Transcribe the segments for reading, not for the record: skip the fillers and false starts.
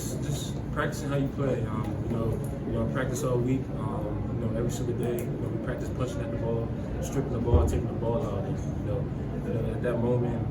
just practicing how you play. Practice all week. Every single day. We practice punching at the ball, stripping the ball, taking the ball out. And, at that moment,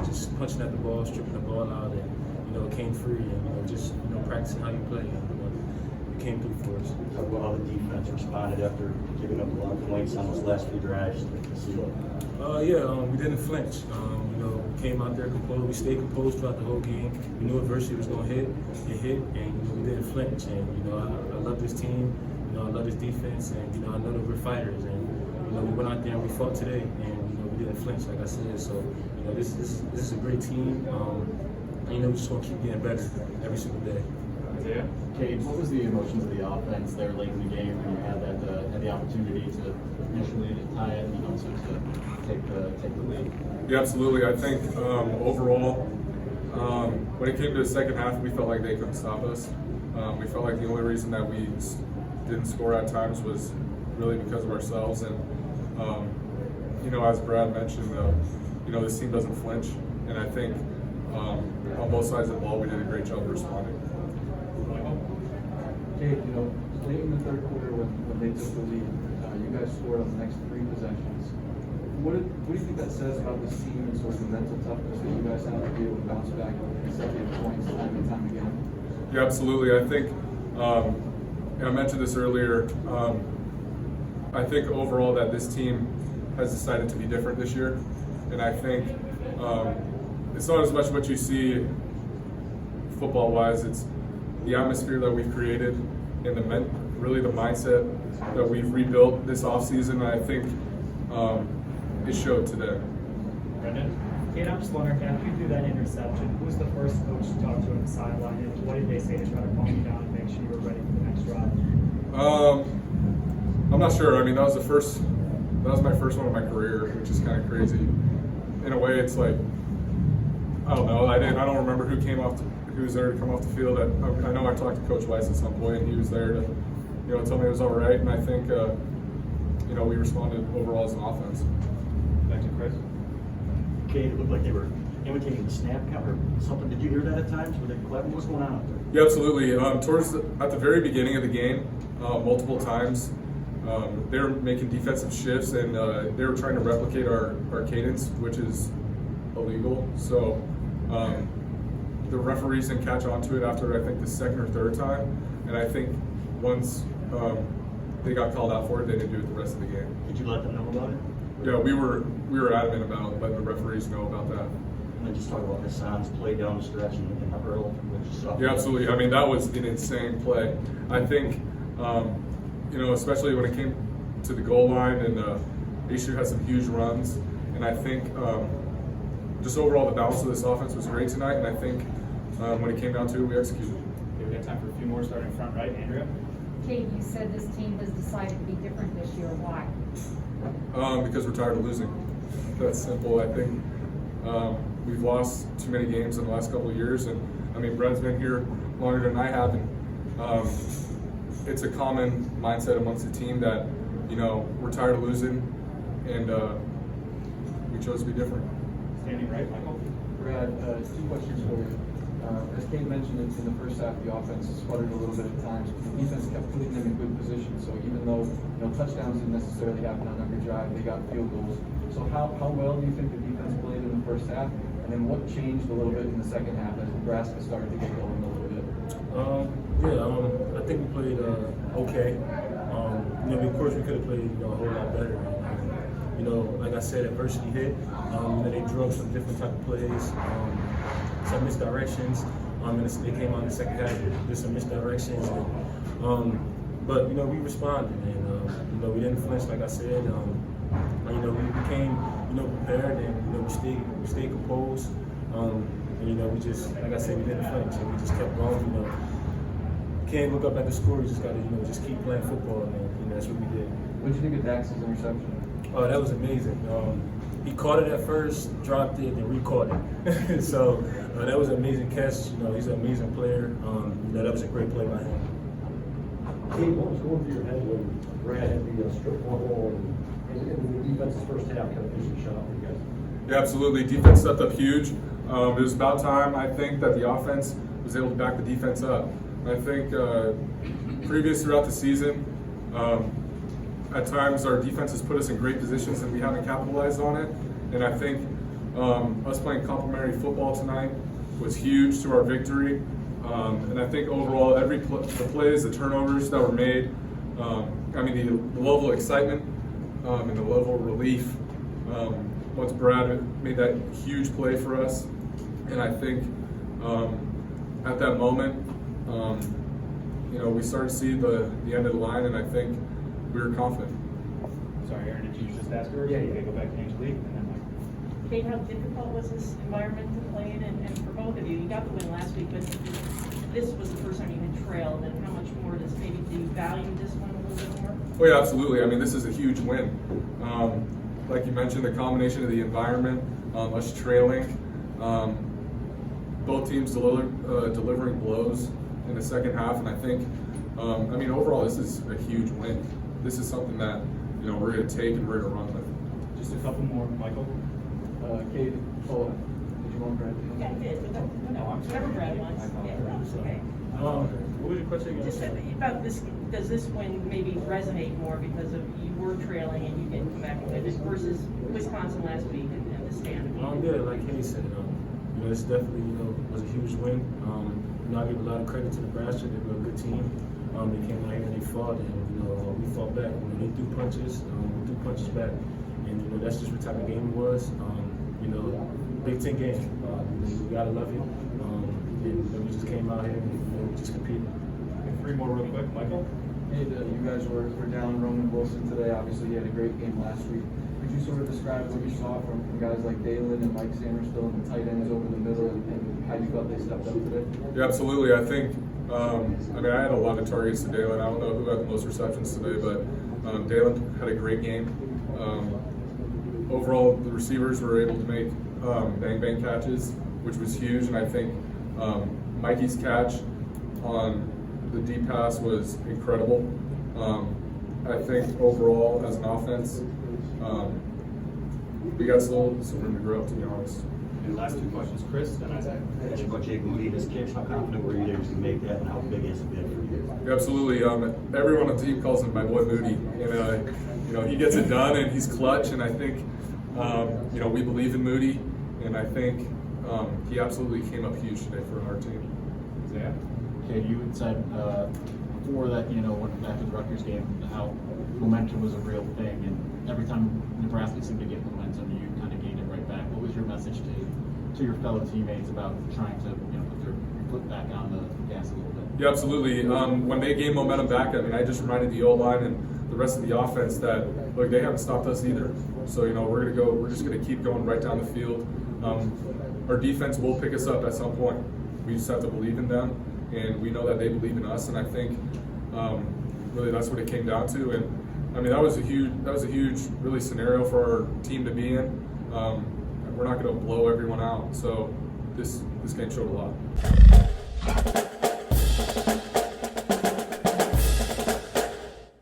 just punching at the ball, stripping the ball out, and it came free. And just practicing how you play. It came through for us. Talk about how the defense responded after giving up a lot of points on those last few drives. We didn't flinch. We came out there composed. We stayed composed throughout the whole game. We knew adversity was going to hit. It hit, and we didn't flinch. And I love this team. I love this defense, and I know that we're fighters. And we went out there and we fought today, and we didn't flinch, like I said. So this is a great team. We just want to keep getting better every single day. Yeah. Cade, what was the emotions of the offense there late in the game when you had the opportunity to initially tie it, to take the lead? Yeah, absolutely. I think overall, when it came to the second half, we felt like they couldn't stop us. We felt like the only reason that we didn't score at times was really because of ourselves. And as Brad mentioned, this team doesn't flinch, and I think on both sides of the ball, we did a great job of responding. Cade, late in the third quarter when they took the lead, you guys scored on the next 3 possessions. What do you think that says about this team and sort of the mental toughness that you guys have to be able to bounce back with consecutive points time and time again? Yeah, absolutely. I think, I mentioned this earlier, I think overall that this team has decided to be different this year. And I think it's not as much what you see football-wise, it's the atmosphere that we've created and really the mindset that we've rebuilt this offseason. And I think it showed today. Brendan? Cade, I'm just wondering, after you threw that interception, who was the first coach to talk to on the sideline, and what did they say to try to calm you down and make sure you were ready for the next drive? I'm not sure. That was my first one of my career, which is kind of crazy. In a way, it's like, I don't know. I don't remember who was there to come off the field. I know I talked to Coach Weiss at some point, and he was there to, tell me it was all right. And I think, we responded overall as an offense. Back to Chris. Cade, it looked like they were imitating the snap count or something. Did you hear that at times? Were they clever? What's going on out there? Yeah, absolutely. At the very beginning of the game, multiple times, they were making defensive shifts, and they were trying to replicate our cadence, which is illegal. So the referees didn't catch on to it after, I think, the second or third time. And I think once they got called out for it, they didn't do it the rest of the game. Did you let them know about it? Yeah, we were adamant about letting the referees know about that. And then just talk about Hassan's play down the stretch and the hurdle, which is Yeah, absolutely. That was an insane play. I think, especially when it came to the goal line, and Aishu had some huge runs. And I think just overall the balance of this offense was great tonight. And I think when it came down to it, we executed. Okay, we got time for a few more, starting front right. Andrea? Cade, you said this team has decided to be different this year. Why? Because we're tired of losing. That's simple. I think we've lost too many games in the last couple of years, and Brad's been here longer than I have, and it's a common mindset amongst the team that we're tired of losing, and we chose to be different. Standing right, Michael? Brad, 2 questions for you. As Cade mentioned, in the first half, the offense sputtered a little bit at times, but the defense kept putting them in good position. So even though touchdowns didn't necessarily happen on every drive, they got field goals. So how well do you think the defense played in the first half? And then what changed a little bit in the second half as Nebraska started to get going a little bit? I think we played okay. Of course, we could have played a whole lot better. Like I said, adversity hit. They drew up some different type of plays, some misdirections. And they came out in the second half with some misdirections. But we responded, and we didn't flinch, like I said. We came prepared, and we stayed composed. We just, like I said, we didn't flinch, and we just kept going. You can't look up at the score. You just got to just keep playing football, and that's what we did. What did you think of Dax's interception? Oh, that was amazing. He caught it at first, dropped it, and re-caught it. So that was an amazing catch. He's an amazing player. That was a great play by him. Cade, what was going through your head when Brad had the strip ball and the defense's first half kind of finished the shot for you guys? Yeah, absolutely. Defense stepped up huge. It was about time, I think, that the offense was able to back the defense up. And I think previous throughout the season, at times our defense has put us in great positions and we haven't capitalized on it. And I think us playing complementary football tonight was huge to our victory. And I think overall, the plays, the turnovers that were made, I mean, the level of excitement and the level of relief once Brad made that huge play for us. And I think at that moment, you know, we started to see the end of the line, and I think we were confident. Sorry, Aaron, did you just ask her? Yeah, you can go back to Angelique and then Mike. Cade, how difficult was this environment to play in? And for both of you, you got the win last week, but this was the first time you had trailed, and how much more do you value this one a little bit more? Oh yeah, absolutely. I mean, this is a huge win. Like you mentioned, the combination of the environment, us trailing, both teams delivering blows in the second half, and I think, I mean, overall, this is a huge win. This is something that, you know, we're going to take and we're going to run with. Just a couple more, Michael. Cade, did you want Brad? Yeah, I did, but no, whatever Brad wants. Yeah, that's okay. What was your question again? Just about this, does this win maybe resonate more because of you were trailing and you didn't come back and win this versus Wisconsin last week and the stand? Yeah, like Cade said, you know, this definitely, you know, was a huge win. You know, I give a lot of credit to Nebraska. They were a good team. They came out here and they fought, and you know, we fought back. You know, they threw punches, we threw punches back, and you know, that's just what type of game it was. You know, Big Ten game. We gotta love it. And we just came out here and you know, we just competed. Three more real quick, Michael. Hey, you guys were down Roman Wilson today. Obviously, you had a great game last week. Could you sort of describe what you saw from guys like Dalen and Mike Samerstill and the tight ends over the middle, and how you felt they stepped up today? Yeah, absolutely. I think, I mean, I had a lot of targets to Dalen. I don't know who had the most receptions today, but Dalen had a great game. Overall, the receivers were able to make bang catches, which was huge, and I think Mikey's catch on the deep pass was incredible. I think overall, as an offense, we got some room to grow, to be honest. And last two questions, Chris, then Isaac. Coach Jake Moody, this kick, how confident were you that you could make that, and how big has it been for you? Yeah, absolutely. Everyone on the team calls him my boy Moody, and you know, he gets it done, and he's clutch. And I think you know, we believe in Moody, and I think he absolutely came up huge today for our team. Zach. Okay, you had said before that, you know, when after the Rutgers game, how momentum was a real thing, and every time Nebraska seemed to get momentum, you kind of gained it right back. What was your message to your fellow teammates about trying to, you know, put your foot back on the gas a little bit? Yeah, absolutely. When they gained momentum back, I mean, I just reminded the O-line and the rest of the offense that, look, they haven't stopped us either. So, you know, we're just gonna keep going right down the field. Our defense will pick us up at some point. We just have to believe in them, and we know that they believe in us. And I think really that's what it came down to. And I mean, that was a huge really scenario for our team to be in. We're not going to blow everyone out. So this game showed a lot.